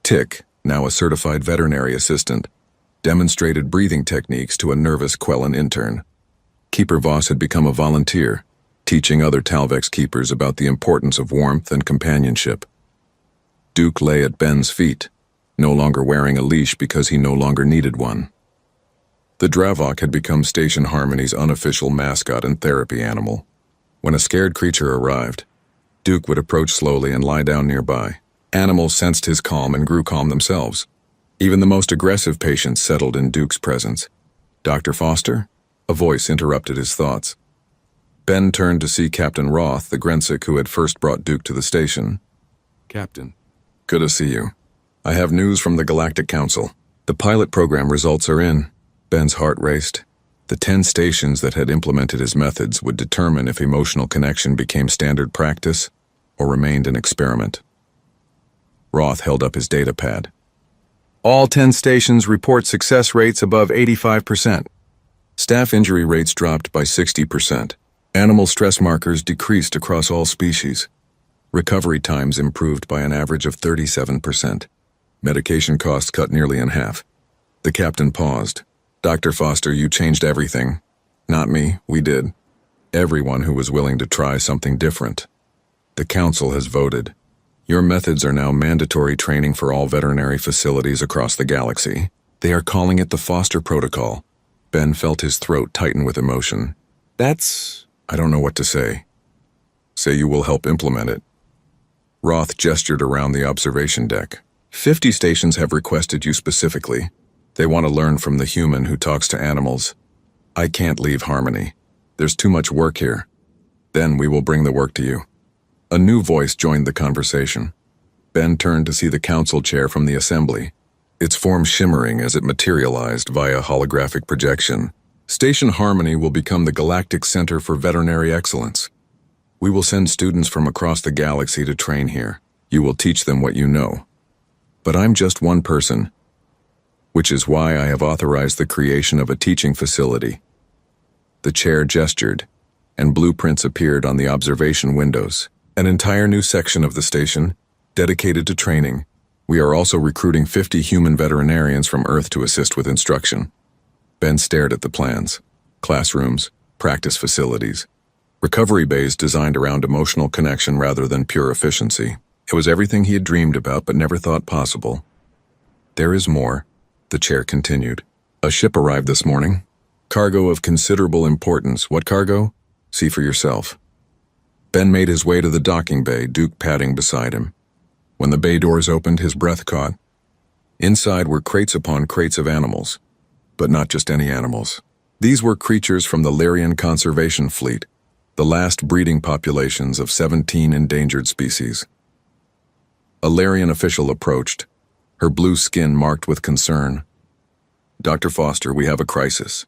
Tick, now a certified veterinary assistant, demonstrated breathing techniques to a nervous Quellan intern. Keeper Voss had become a volunteer, teaching other Talvex keepers about the importance of warmth and companionship. Duke lay at Ben's feet, no longer wearing a leash because he no longer needed one. The Dravok had become Station Harmony's unofficial mascot and therapy animal. When a scared creature arrived, Duke would approach slowly and lie down nearby. Animals sensed his calm and grew calm themselves. Even the most aggressive patients settled in Duke's presence. "Dr. Foster?" A voice interrupted his thoughts. Ben turned to see Captain Roth, the Grensic who had first brought Duke to the station. "Captain." "Good to see you. I have news from the Galactic Council. The pilot program results are in." Ben's heart raced. The 10 stations that had implemented his methods would determine if emotional connection became standard practice or remained an experiment. Roth held up his data pad. "All 10 stations report success rates above 85%. Staff injury rates dropped by 60%. Animal stress markers decreased across all species. Recovery times improved by an average of 37%. Medication costs cut nearly in half." The captain paused. "Dr. Foster, you changed everything." "Not me, we did. Everyone who was willing to try something different. The council has voted. Your methods are now mandatory training for all veterinary facilities across the galaxy. They are calling it the Foster Protocol." Ben felt his throat tighten with emotion. I don't know what to say." "Say you will help implement it." Roth gestured around the observation deck. 50 stations have requested you specifically. They want to learn from the human who talks to animals. I can't leave Harmony. There's too much work here. Then we will bring the work to you." A new voice joined the conversation. Ben turned to see the council chair from the assembly, its form shimmering as it materialized via holographic projection. "Station Harmony will become the Galactic Center for Veterinary Excellence. We will send students from across the galaxy to train here. You will teach them what you know. But I'm just one person, which is why I have authorized the creation of a teaching facility." The chair gestured, and blueprints appeared on the observation windows. "An entire new section of the station, dedicated to training. We are also recruiting 50 human veterinarians from Earth to assist with instruction." Ben stared at the plans. Classrooms, practice facilities, recovery bays designed around emotional connection rather than pure efficiency. It was everything he had dreamed about but never thought possible. "There is more," the chair continued. "A ship arrived this morning. Cargo of considerable importance. What cargo? See for yourself." Ben made his way to the docking bay, Duke padding beside him. When the bay doors opened, his breath caught. Inside were crates upon crates of animals. But not just any animals. These were creatures from the Lyrian Conservation Fleet, the last breeding populations of 17 endangered species. A Lyrian official approached, her blue skin marked with concern. "Dr. Foster, we have a crisis.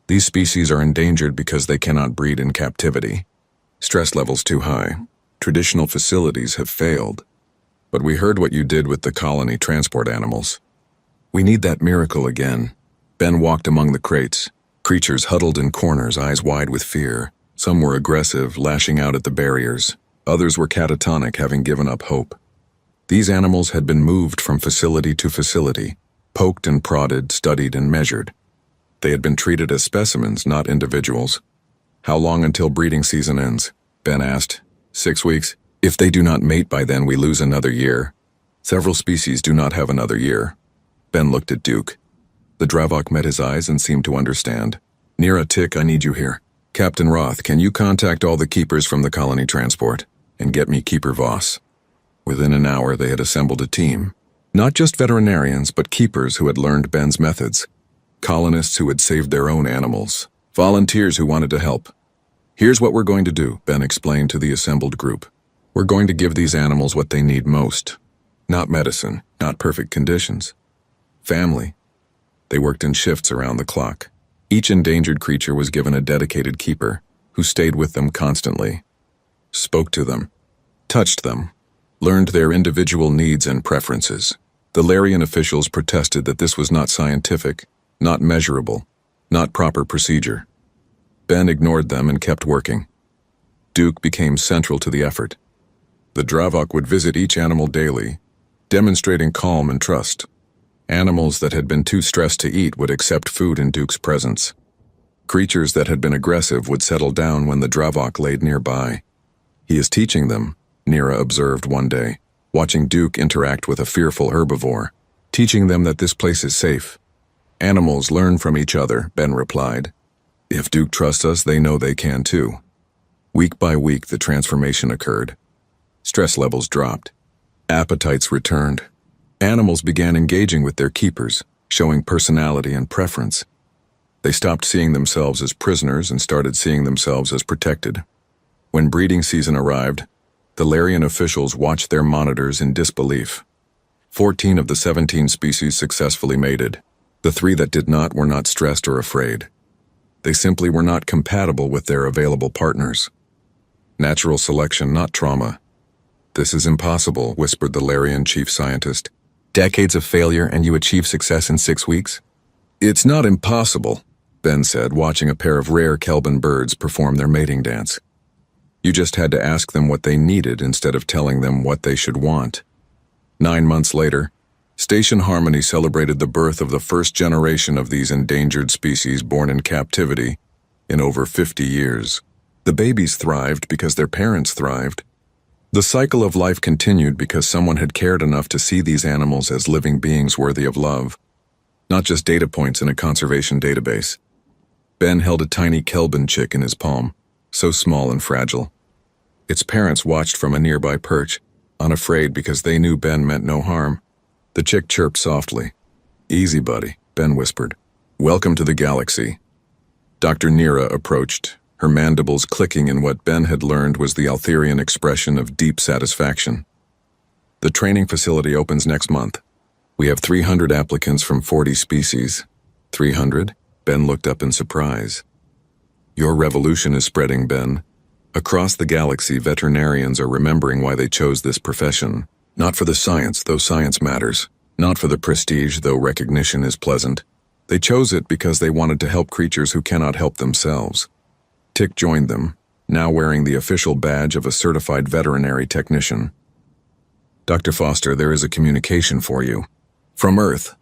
These species are endangered because they cannot breed in captivity. Stress levels too high. Traditional facilities have failed. But we heard what you did with the colony transport animals. We need that miracle again." Ben walked among the crates, creatures huddled in corners, eyes wide with fear. Some were aggressive, lashing out at the barriers. Others were catatonic, having given up hope. These animals had been moved from facility to facility, poked and prodded, studied and measured. They had been treated as specimens, not individuals. "How long until breeding season ends?" Ben asked. 6 weeks. "If they do not mate by then, we lose another year. Several species do not have another year." Ben looked at Duke. The Dravok met his eyes and seemed to understand. "Nira, Tick, I need you here. Captain Roth, can you contact all the keepers from the colony transport and get me Keeper Voss?" Within an hour, they had assembled a team. Not just veterinarians, but keepers who had learned Ben's methods. Colonists who had saved their own animals. Volunteers who wanted to help. Here's what we're going to do, Ben explained to the assembled group. We're going to give these animals what they need most. Not medicine, not perfect conditions. Family. They worked in shifts around the clock. Each endangered creature was given a dedicated keeper, who stayed with them constantly, spoke to them, touched them, learned their individual needs and preferences. The Larian officials protested that this was not scientific, not measurable, not proper procedure. Ben ignored them and kept working. Duke became central to the effort. The Dravok would visit each animal daily, demonstrating calm and trust. Animals that had been too stressed to eat would accept food in Duke's presence. Creatures that had been aggressive would settle down when the Dravok laid nearby. He is teaching them, Nira observed one day, watching Duke interact with a fearful herbivore, teaching them that this place is safe. Animals learn from each other, Ben replied. If Duke trusts us, they know they can too. Week by week, the transformation occurred. Stress levels dropped. Appetites returned. Animals began engaging with their keepers, showing personality and preference. They stopped seeing themselves as prisoners and started seeing themselves as protected. When breeding season arrived, the Larian officials watched their monitors in disbelief. 14 of the 17 species successfully mated. The 3 that did not were not stressed or afraid. They simply were not compatible with their available partners. Natural selection, not trauma. This is impossible, whispered the Larian chief scientist. Decades of failure and you achieve success in 6 weeks? It's not impossible, Ben said, watching a pair of rare Kelvin birds perform their mating dance. You just had to ask them what they needed instead of telling them what they should want. 9 months later, Station Harmony celebrated the birth of the first generation of these endangered species born in captivity in over 50 years. The babies thrived because their parents thrived. The cycle of life continued because someone had cared enough to see these animals as living beings worthy of love, not just data points in a conservation database. Ben held a tiny Kelvin chick in his palm, so small and fragile. Its parents watched from a nearby perch, unafraid because they knew Ben meant no harm. The chick chirped softly. Easy, buddy, Ben whispered. Welcome to the galaxy. Dr. Nira approached, her mandibles clicking in what Ben had learned was the Altherian expression of deep satisfaction. The training facility opens next month. We have 300 applicants from 40 species. 300? Ben looked up in surprise. Your revolution is spreading, Ben. Across the galaxy, veterinarians are remembering why they chose this profession. Not for the science, though science matters. Not for the prestige, though recognition is pleasant. They chose it because they wanted to help creatures who cannot help themselves. Tick joined them, now wearing the official badge of a certified veterinary technician. Dr. Foster, there is a communication for you. From Earth.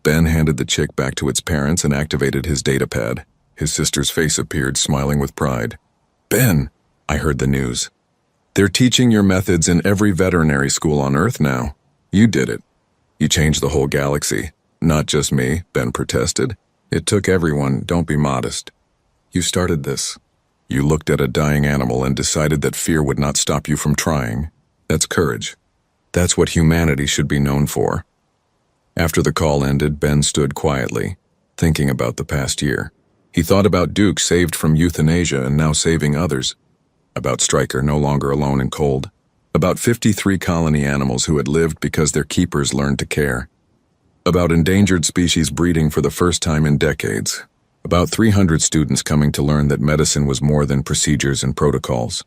Ben handed the chick back to its parents and activated his datapad. His sister's face appeared, smiling with pride. Ben, I heard the news. They're teaching your methods in every veterinary school on Earth now. You did it. You changed the whole galaxy. Not just me, Ben protested. It took everyone, don't be modest. You started this. You looked at a dying animal and decided that fear would not stop you from trying. That's courage. That's what humanity should be known for. After the call ended, Ben stood quietly, thinking about the past year. He thought about Duke saved from euthanasia and now saving others. About Stryker no longer alone and cold. About 53 colony animals who had lived because their keepers learned to care. About endangered species breeding for the first time in decades. About 300 students coming to learn that medicine was more than procedures and protocols.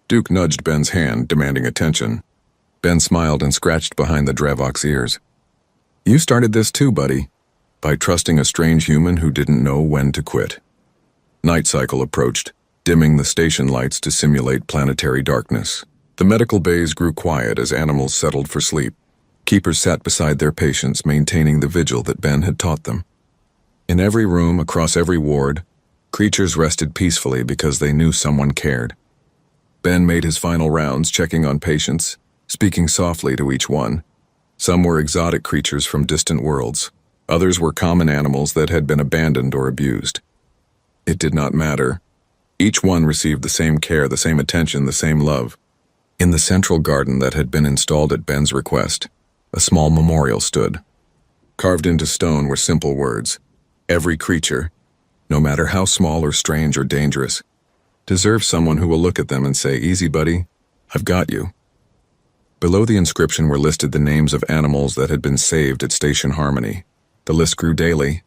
Duke nudged Ben's hand, demanding attention. Ben smiled and scratched behind the Dravok's ears. You started this too, buddy, by trusting a strange human who didn't know when to quit. Night cycle approached, dimming the station lights to simulate planetary darkness. The medical bays grew quiet as animals settled for sleep. Keepers sat beside their patients, maintaining the vigil that Ben had taught them. In every room, across every ward, creatures rested peacefully because they knew someone cared. Ben made his final rounds, checking on patients, speaking softly to each one. Some were exotic creatures from distant worlds. Others were common animals that had been abandoned or abused. It did not matter. Each one received the same care, the same attention, the same love. In the central garden that had been installed at Ben's request, a small memorial stood. Carved into stone were simple words. Every creature, no matter how small or strange or dangerous, deserve someone who will look at them and say, "Easy, buddy, I've got you." Below the inscription were listed the names of animals that had been saved at Station Harmony. The list grew daily.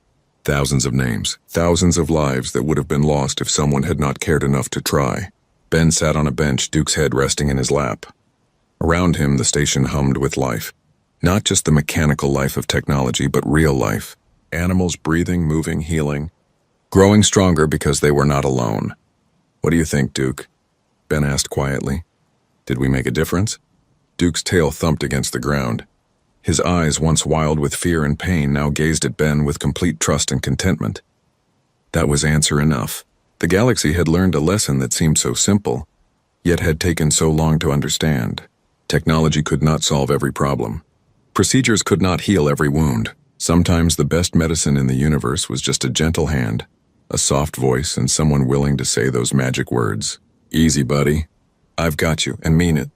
Thousands of names, thousands of lives that would have been lost if someone had not cared enough to try. Ben sat on a bench, Duke's head resting in his lap. Around him, the station hummed with life. Not just the mechanical life of technology, but real life. Animals breathing, moving, healing, growing stronger because they were not alone. "What do you think, Duke?" Ben asked quietly. "Did we make a difference?" Duke's tail thumped against the ground. His eyes, once wild with fear and pain, now gazed at Ben with complete trust and contentment. That was answer enough. The galaxy had learned a lesson that seemed so simple, yet had taken so long to understand. Technology could not solve every problem. Procedures could not heal every wound. Sometimes the best medicine in the universe was just a gentle hand, a soft voice, and someone willing to say those magic words. "Easy, buddy. I've got you, and mean it."